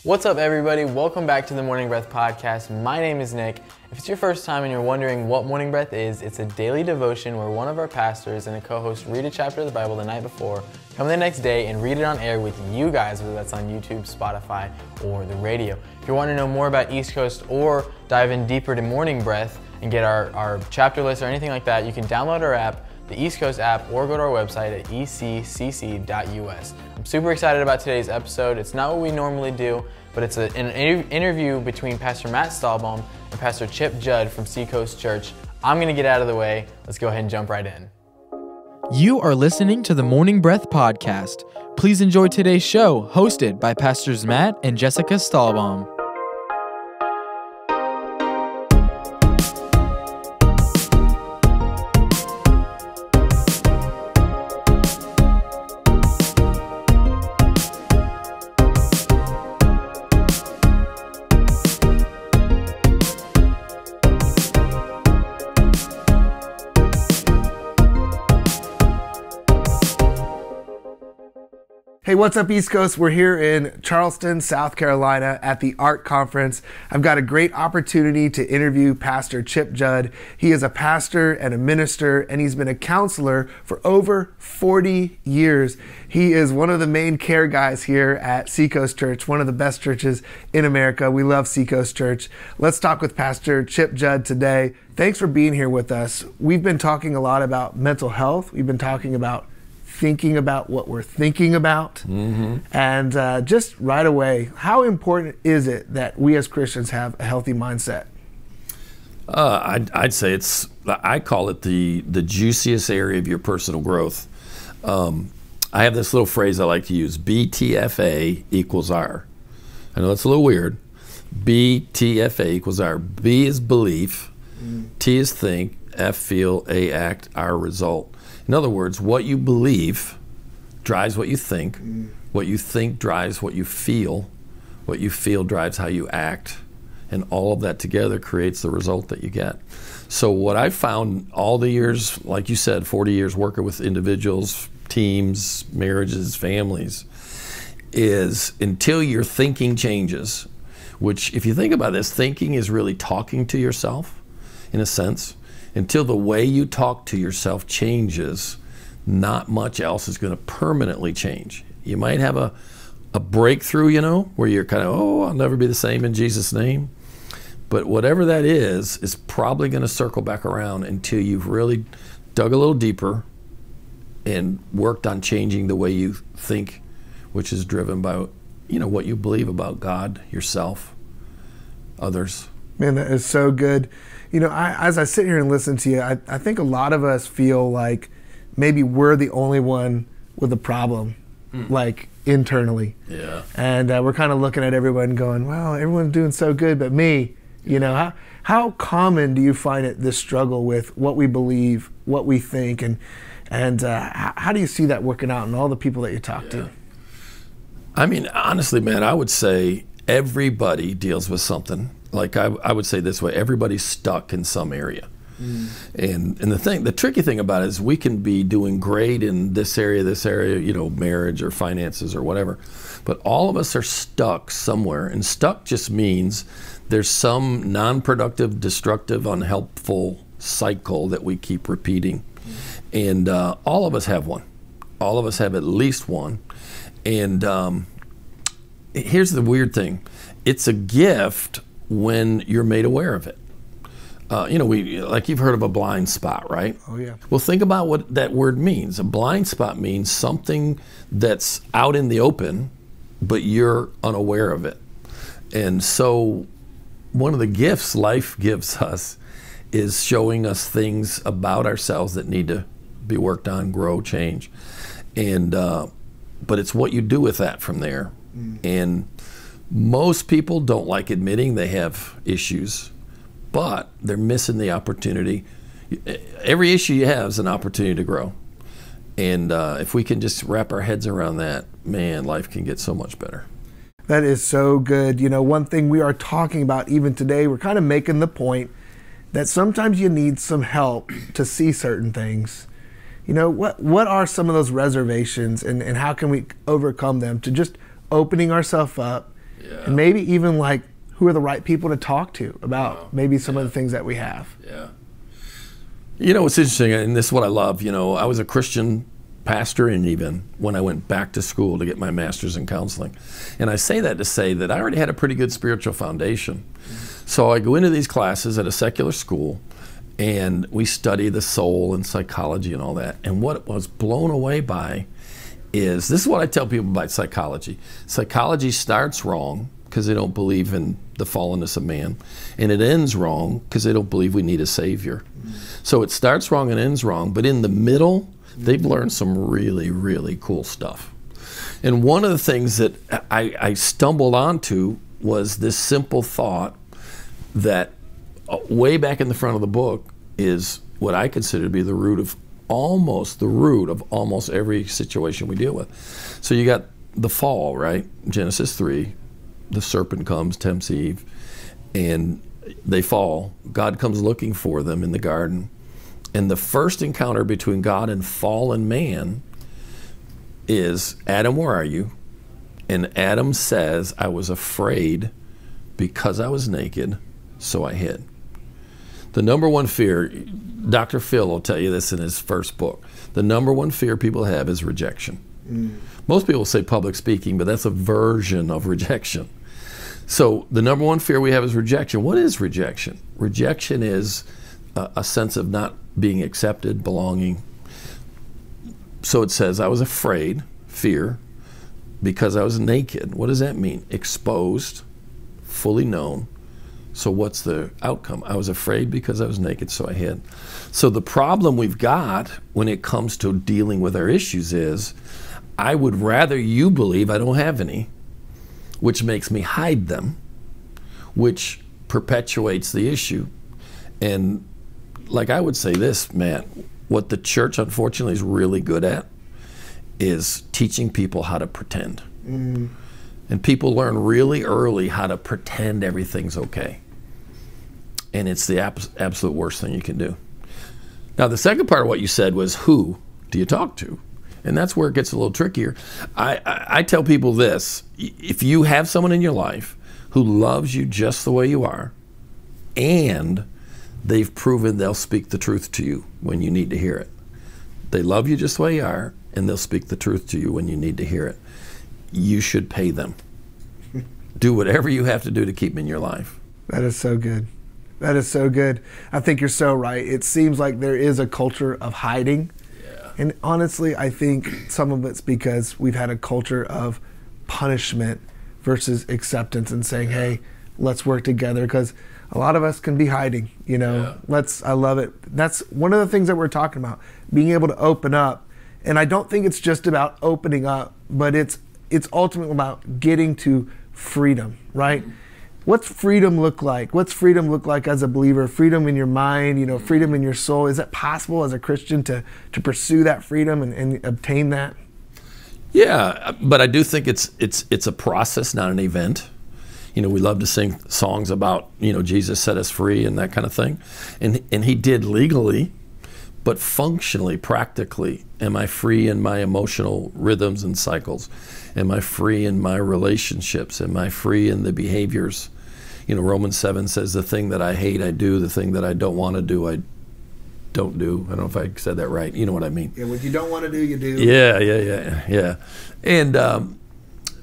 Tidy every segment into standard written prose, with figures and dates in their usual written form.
What's up, everybody? Welcome back to the Morning Breath Podcast. My name is Nick. If it's your first time and you're wondering what Morning Breath is, it's a daily devotion where one of our pastors and a co-host read a chapter of the Bible the night before, come the next day and read it on air with you guys, whether that's on YouTube, Spotify, or the radio. If you want to know more about East Coast or dive in deeper to Morning Breath and get our chapter list or anything like that, you can download our app, the East Coast app, or go to our website at eccc.us. I'm super excited about today's episode. It's not what we normally do, but it's an interview between Pastor Matt Stallbaum and Pastor Judd from Seacoast Church. I'm going to get out of the way. Let's go ahead and jump right in. You are listening to the Morning Breath Podcast. Please enjoy today's show, hosted by Pastors Matt and Jessica Stallbaum. Hey, what's up, East Coast? We're here in Charleston, South Carolina at the Art Conference. I've got a great opportunity to interview Pastor Judd. He is a pastor and a minister, and he's been a counselor for over 40 years. He is one of the main care guys here at Seacoast Church, one of the best churches in America. We love Seacoast Church. Let's talk with Pastor Judd today. Thanks for being here with us. We've been talking a lot about mental health. We've been talking about thinking about what we're thinking about. And just right away, how important is it that we as Christians have a healthy mindset? I'd say I call it the juiciest area of your personal growth. I have this little phrase I like to use, BTFA equals R. I know that's a little weird. BTFA equals R. B is belief, T is think, F feel, A act, R result. In other words, what you believe drives what you think. What you think drives what you feel drives how you act, and all of that together creates the result that you get. So what I found all the years, like you said, 40 years working with individuals, teams, marriages, families, is until your thinking changes, which if you think about this, thinking is really talking to yourself in a sense. Until the way you talk to yourself changes, not much else is going to permanently change. You might have a breakthrough, where you're kind of, I'll never be the same in Jesus' name. But whatever that is probably going to circle back around until you've really dug a little deeper and worked on changing the way you think, which is driven by, what you believe about God, yourself, others. Man, that is so good. As I sit here and listen to you, I think a lot of us feel like maybe we're the only one with a problem, like internally. Yeah. And we're kind of looking at everyone going, well, everyone's doing so good, but me. How common do you find it, this struggle with what we believe, what we think, and how do you see that working out in all the people that you talk to? I mean, honestly, man, I would say everybody deals with something. Like I would say this way, everybody's stuck in some area. And the tricky thing about it is we can be doing great in this area, marriage or finances or whatever, but all of us are stuck somewhere. And stuck just means there's some non-productive, destructive, unhelpful cycle that we keep repeating. And all of us have one. All of us have at least one. And here's the weird thing. It's a gift when you're made aware of it. Like you've heard of a blind spot, right? Oh, yeah. Well, think about what that word means. A blind spot means something that's out in the open, but you're unaware of it. And so one of the gifts life gives us is showing us things about ourselves that need to be worked on, grow, change. And but it's what you do with that from there. And most people don't like admitting they have issues, but they're missing the opportunity. Every issue you have is an opportunity to grow. And if we can just wrap our heads around that, man, life can get so much better. That is so good. One thing we are talking about even today, we're kind of making the point that sometimes you need some help to see certain things. What are some of those reservations and how can we overcome them to just opening ourselves up and maybe even like who are the right people to talk to about maybe some of the things that we have. Yeah. You know, it's interesting, and this is what I love. You know, I was a Christian pastor, and even when I went back to school to get my master's in counseling. And I say that to say that I already had a pretty good spiritual foundation. So I go into these classes at a secular school, and we study the soul and psychology and all that. And what I was blown away by is, this is what I tell people about psychology. Psychology starts wrong because they don't believe in the fallenness of man, and it ends wrong because they don't believe we need a savior. So it starts wrong and ends wrong, but in the middle, they've learned some really, really cool stuff. And one of the things that I stumbled onto was this simple thought that way back in the front of the book is what I consider to be the root of almost every situation we deal with. So you got the fall, right? Genesis 3, the serpent comes, tempts Eve, and they fall. God comes looking for them in the garden. And the first encounter between God and fallen man is, Adam, where are you? And Adam says, I was afraid because I was naked, so I hid. The number one fear, Dr. Phil will tell you this in his first book, the number one fear people have is rejection. Most people say public speaking, but that's a version of rejection. So the number one fear we have is rejection. What is rejection? Rejection is a sense of not being accepted, belonging. So it says, I was afraid, fear, because I was naked. What does that mean? Exposed, fully known. So what's the outcome? I was afraid because I was naked, so I hid. So the problem we've got when it comes to dealing with our issues is, I would rather you believe I don't have any, which makes me hide them, which perpetuates the issue. And like I would say this, Matt, what the church unfortunately is really good at is teaching people how to pretend. And people learn really early how to pretend everything's okay. And it's the absolute worst thing you can do. Now, the second part of what you said was, who do you talk to? And that's where it gets a little trickier. I tell people this, if you have someone in your life who loves you just the way you are, and they've proven they'll speak the truth to you when you need to hear it. They love you just the way you are, and they'll speak the truth to you when you need to hear it. You should pay them. Do whatever you have to do to keep them in your life. That is so good. That is so good. I think you're so right. It seems like there is a culture of hiding. Yeah. And honestly, I think some of it's because we've had a culture of punishment versus acceptance and saying, hey, let's work together, because a lot of us can be hiding, you know. Yeah. I love it. That's one of the things that we're talking about, being able to open up. And I don't think it's just about opening up, but it's ultimately about getting to freedom, right? Mm-hmm. What's freedom look like? What's freedom look like as a believer? Freedom in your mind, you know, freedom in your soul. Is it possible as a Christian to pursue that freedom and obtain that? Yeah, but I do think it's a process, not an event. You know, we love to sing songs about, you know, Jesus set us free and that kind of thing. And he did legally, but functionally, practically, am I free in my emotional rhythms and cycles? Am I free in my relationships? Am I free in the behaviors? You know, Romans 7 says, the thing that I hate, I do. The thing that I don't want to do, I don't do. I don't know if I said that right. You know what I mean? Yeah, what you don't want to do, you do. Yeah. And,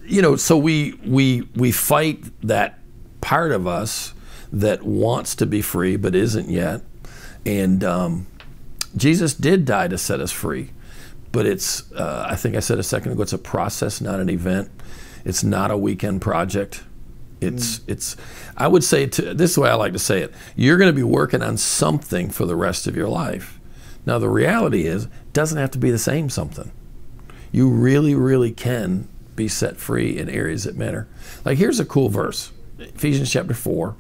you know, so we fight that part of us that wants to be free but isn't yet. And Jesus did die to set us free. But it's, I think I said a second ago, it's a process, not an event. It's not a weekend project. It's. I would say, this is the way I like to say it, you're going to be working on something for the rest of your life. Now, the reality is, it doesn't have to be the same something. You really, really can be set free in areas that matter. Like, here's a cool verse, Ephesians chapter 4,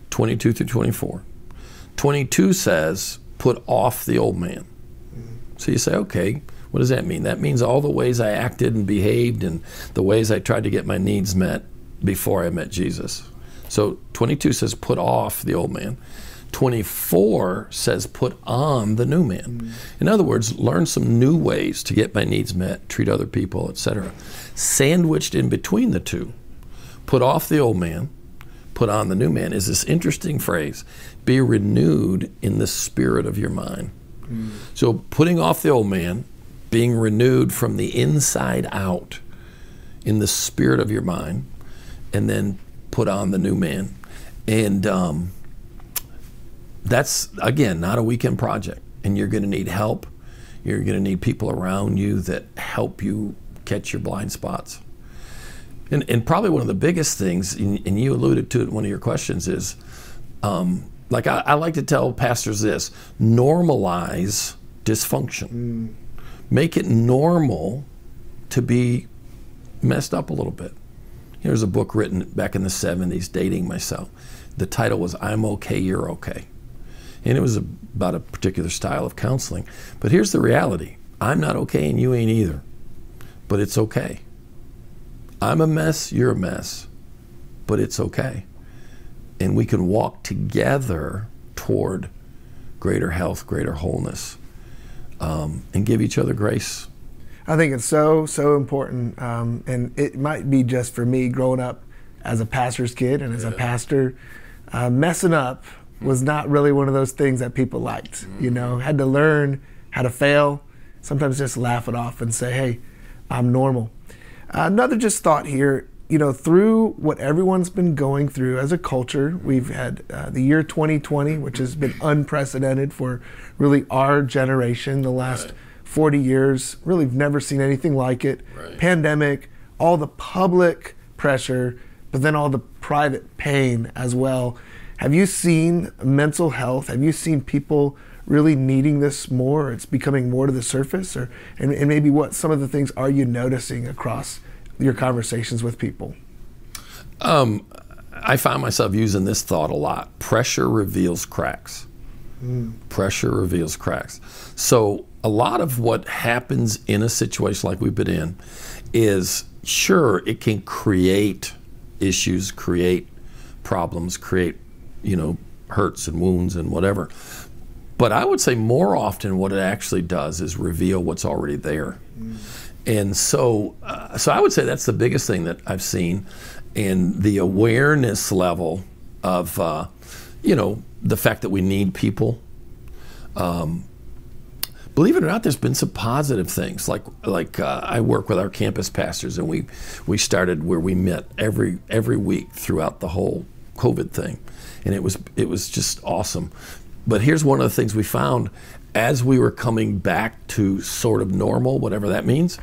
22 through 24. 22 says, put off the old man. So you say, okay, what does that mean? That means all the ways I acted and behaved and the ways I tried to get my needs met before I met Jesus. So 22 says put off the old man. 24 says put on the new man. In other words, learn some new ways to get my needs met, treat other people, etc. Sandwiched in between the two, put off the old man, put on the new man, is this interesting phrase, be renewed in the spirit of your mind. So putting off the old man, being renewed from the inside out in the spirit of your mind, and then put on the new man. And that's, again, not a weekend project. And you're going to need help. You're going to need people around you that help you catch your blind spots. And probably one of the biggest things, and you alluded to it in one of your questions, is like I like to tell pastors this: normalize dysfunction. Make it normal to be messed up a little bit. Here's a book written back in the 70s, dating myself. The title was I'm Okay, You're Okay. And it was about a particular style of counseling. But here's the reality. I'm not okay and you ain't either. But it's okay. I'm a mess, you're a mess. But it's okay. And we can walk together toward greater health, greater wholeness, and give each other grace. I think it's so important, and it might be just for me growing up as a pastor's kid and as a pastor, messing up was not really one of those things that people liked. You know, had to learn how to fail, sometimes just laugh it off and say, hey, I'm normal. Another just thought here, you know, through what everyone's been going through as a culture, we've had the year 2020, which has been unprecedented for really our generation, the last 40 years. Really, we've never seen anything like it. Pandemic, all the public pressure, but then all the private pain as well. Have you seen mental health? Have you seen people really needing this more? It's becoming more to the surface, and maybe what some of the things are you noticing across your conversations with people? I find myself using this thought a lot. Pressure reveals cracks. Pressure reveals cracks. So a lot of what happens in a situation like we've been in is, sure, it can create issues, create problems, create, hurts and wounds and whatever. But I would say more often what it actually does is reveal what's already there. And so I would say that's the biggest thing that I've seen, and the awareness level of, the fact that we need people. Believe it or not, there's been some positive things. Like I work with our campus pastors, and we started where we met every week throughout the whole COVID thing, and it was just awesome. But here's one of the things we found as we were coming back to sort of normal, whatever that means.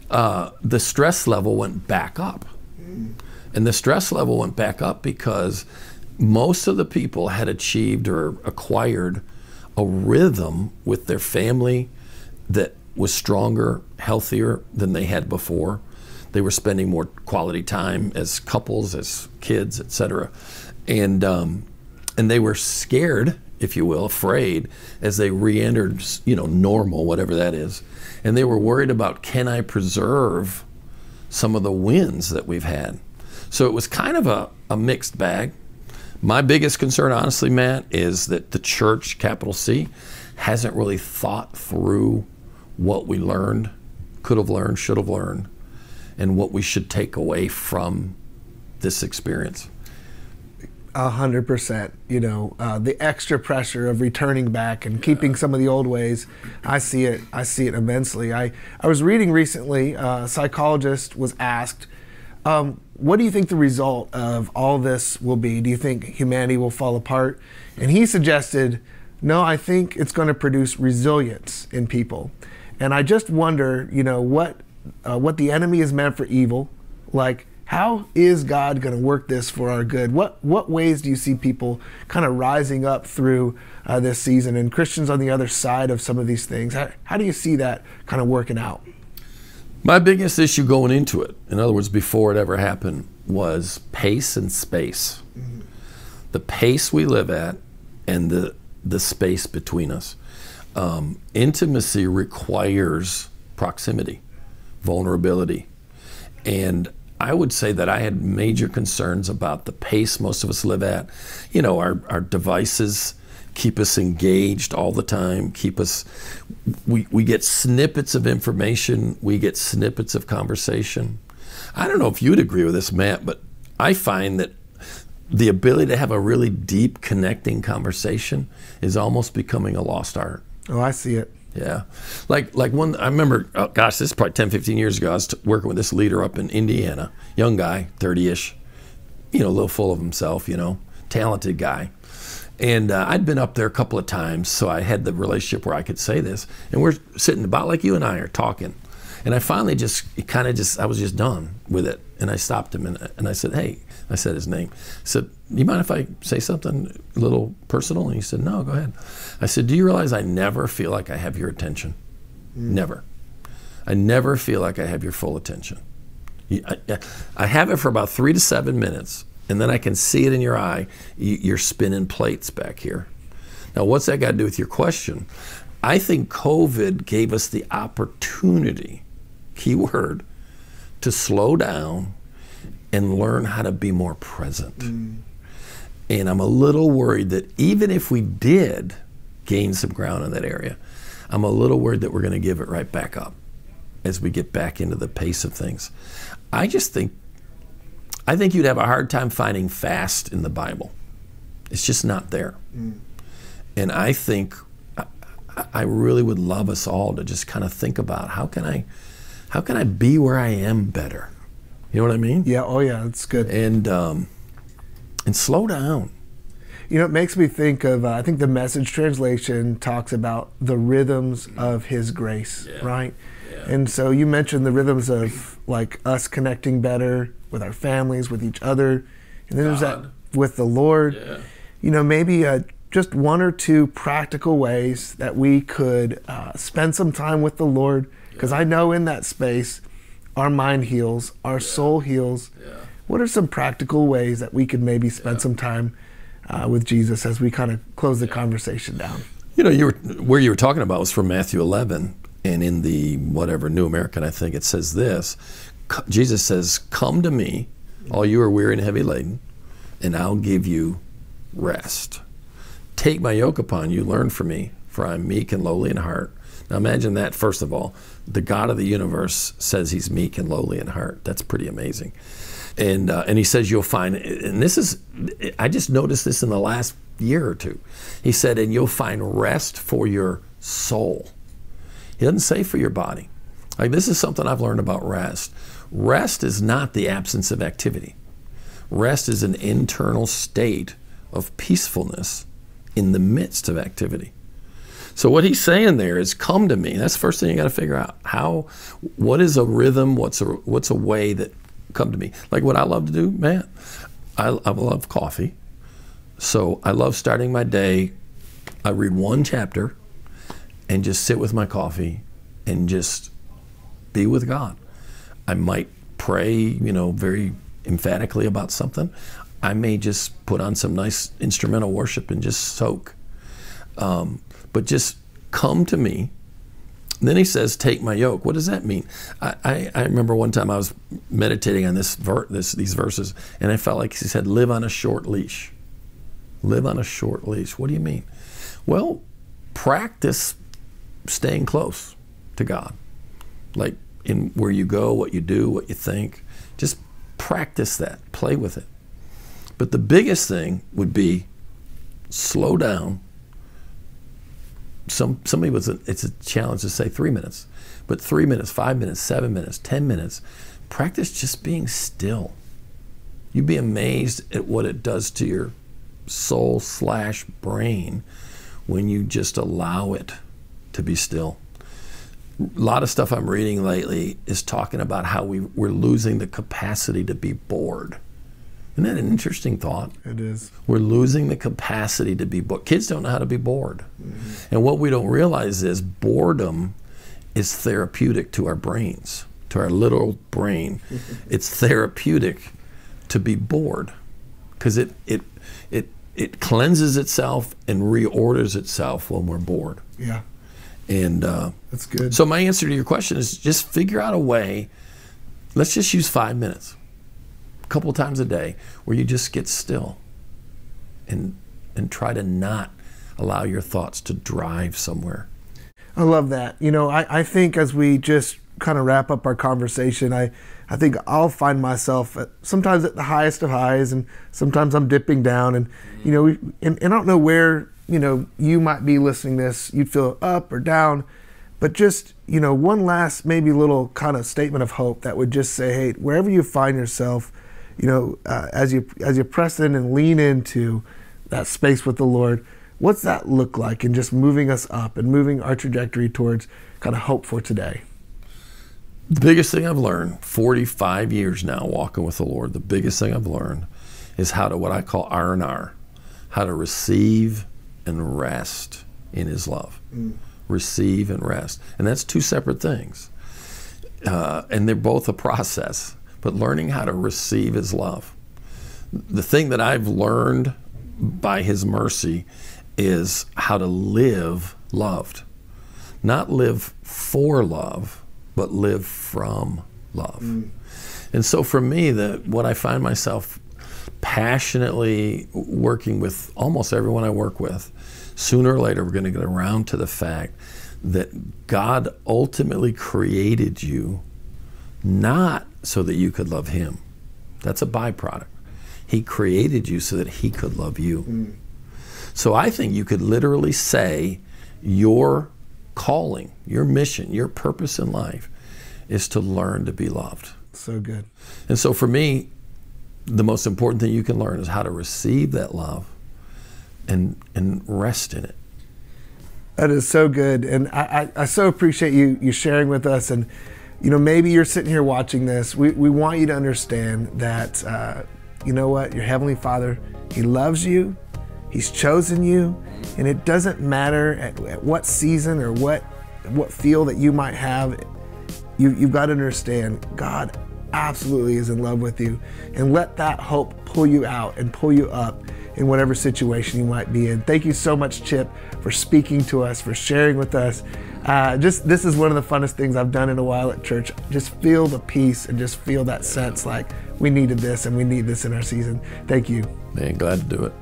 The stress level went back up, and the stress level went back up because most of the people had achieved or acquired a rhythm with their family that was stronger, healthier than they had before. They were spending more quality time as couples, as kids, etc. And they were scared, if you will, afraid as they re-entered, normal, whatever that is. And they were worried about, can I preserve some of the wins that we've had? So it was kind of a mixed bag. My biggest concern, honestly, Matt, is that the church, capital C, hasn't really thought through what we learned, could have learned, should have learned, and what we should take away from this experience. 100%. The extra pressure of returning back and keeping some of the old ways, I see it immensely. I was reading recently, a psychologist was asked, what do you think the result of all this will be? Do you think humanity will fall apart? And he suggested, no, I think it's going to produce resilience in people. And I just wonder, what the enemy is meant for evil, like, how is God going to work this for our good? What ways do you see people kind of rising up through this season, and Christians on the other side of some of these things? How do you see that kind of working out? My biggest issue going into it, in other words, before it ever happened, was pace and space. The pace we live at and the space between us. Intimacy requires proximity, vulnerability. And I would say that I had major concerns about the pace most of us live at. Our devices keep us engaged all the time, we get snippets of information, we get snippets of conversation. I don't know if you'd agree with this, Matt, but I find that the ability to have a really deep, connecting conversation is almost becoming a lost art. Oh, I see it. Yeah. Like one, I remember, this is probably 10, 15 years ago, I was working with this leader up in Indiana, young guy, 30-ish, a little full of himself, talented guy. And I'd been up there a couple of times, so I had the relationship where I could say this. And we're sitting about like you and I are talking. And I finally I was just done with it. And I stopped him and I said, hey, I said his name. I said, you mind if I say something a little personal? And he said, no, go ahead. I said, do you realize I never feel like I have your attention? Never. I never feel like I have your full attention. I have it for about 3 to 7 minutes, and then I can see it in your eye. You're spinning plates back here. Now, what's that got to do with your question? I think COVID gave us the opportunity, key word, to slow down and learn how to be more present. And I'm a little worried that even if we did gain some ground in that area, I'm a little worried that we're going to give it right back up as we get back into the pace of things. I think you'd have a hard time finding fast in the Bible. It's just not there. And I think I really would love us all to just kind of think about how can I be where I am better? You know what I mean? Yeah. Oh, yeah. That's good. And slow down. It makes me think of, I think the Message translation talks about the rhythms of His grace, right? Yeah. And so you mentioned the rhythms of like us connecting better with our families, with each other. And then there's that with the Lord. Yeah. Maybe just 1 or 2 practical ways that we could spend some time with the Lord. Because I know in that space, our mind heals, our soul heals. Yeah. What are some practical ways that we could maybe spend some time with Jesus as we kind of close the conversation down? Where you were talking about was from Matthew 11, and in the New American, I think it says this. Jesus says, "Come to me, all you are weary and heavy laden, and I'll give you rest. Take my yoke upon you, learn from me, for I'm meek and lowly in heart." Now imagine that, first of all, the God of the universe says he's meek and lowly in heart. That's pretty amazing. And he says you'll find, and I just noticed this in the last year or two. He said, and you'll find rest for your soul. He doesn't say for your body. Like, this is something I've learned about rest. Rest is not the absence of activity. Rest is an internal state of peacefulness in the midst of activity. So what he's saying there is, come to me. That's the first thing you got to figure out. What is a rhythm? What's a way that come to me? Like what I love to do, man, I love coffee. So I love starting my day. I read 1 chapter and just sit with my coffee and just be with God. I might pray, very emphatically about something. I may just put on some nice instrumental worship and just soak. But just come to me. And then he says, take my yoke. What does that mean? I remember one time I was meditating on these verses, and I felt like he said, live on a short leash. Live on a short leash. What do you mean? Well, practice staying close to God. Like in where you go, what you do, what you think. Just practice that. Play with it. But the biggest thing would be slow down. Somebody it's a challenge to say 3 minutes, but 3 minutes, 5 minutes, 7 minutes, 10 minutes. Practice just being still. You'd be amazed at what it does to your soul/brain when you just allow it to be still. A lot of stuff I'm reading lately is talking about how we're losing the capacity to be bored. Isn't that an interesting thought? It is. We're losing the capacity to be bored. Kids don't know how to be bored. Mm-hmm. And what we don't realize is boredom is therapeutic to our brains, to our little brain. It's therapeutic to be bored because it cleanses itself and reorders itself when we're bored. Yeah. And that's good. So my answer to your question is just figure out a way. Let's just use 5 minutes. Couple of times a day where you just get still and try to not allow your thoughts to drive somewhere. I love that. I think as we just kind of wrap up our conversation, I I think I'll find myself sometimes at the highest of highs, and sometimes I'm dipping down. And and I don't know where you might be listening to this. You'd feel up or down, but just one last maybe little kind of statement of hope that would just say, hey, wherever you find yourself, as you press in and lean into that space with the Lord, what's that look like in just moving us up and moving our trajectory towards kind of hope for today? The biggest thing I've learned, 45 years now walking with the Lord, the biggest thing I've learned is how to, what I call R&R, how to receive and rest in His love. Receive and rest. And that's two separate things. And they're both a process, but learning how to receive His love. The thing that I've learned by His mercy is how to live loved. Not live for love, but live from love. And so for me, what I find myself passionately working with almost everyone I work with, sooner or later we're going to get around to the fact that God ultimately created you not so that you could love Him. That's a byproduct. He created you so that He could love you. So I think you could literally say your calling, your mission, your purpose in life is to learn to be loved. So good. And so for me, the most important thing you can learn is how to receive that love and rest in it. That is so good. And I so appreciate you sharing with us. And, maybe you're sitting here watching this. We want you to understand that, what? Your Heavenly Father, He loves you. He's chosen you. And it doesn't matter at what season or what feel that you might have. You've got to understand God absolutely is in love with you. And let that hope pull you out and pull you up in whatever situation you might be in. Thank you so much, Chip, for speaking to us, for sharing with us. This is one of the funnest things I've done in a while at church. Just feel the peace and just feel that sense like we needed this and we need this in our season. Thank you. Man, glad to do it.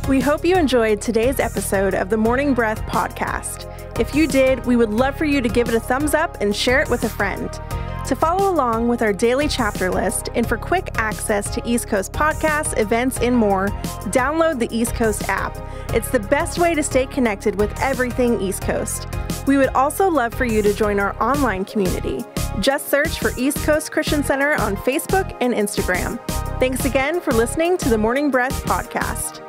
We hope you enjoyed today's episode of the Morning Breath podcast. If you did, we would love for you to give it a thumbs up and share it with a friend. To follow along with our daily chapter list and for quick access to East Coast podcasts, events, and more, download the East Coast app. It's the best way to stay connected with everything East Coast. We would also love for you to join our online community. Just search for East Coast Christian Center on Facebook and Instagram. Thanks again for listening to the Morning Breath podcast.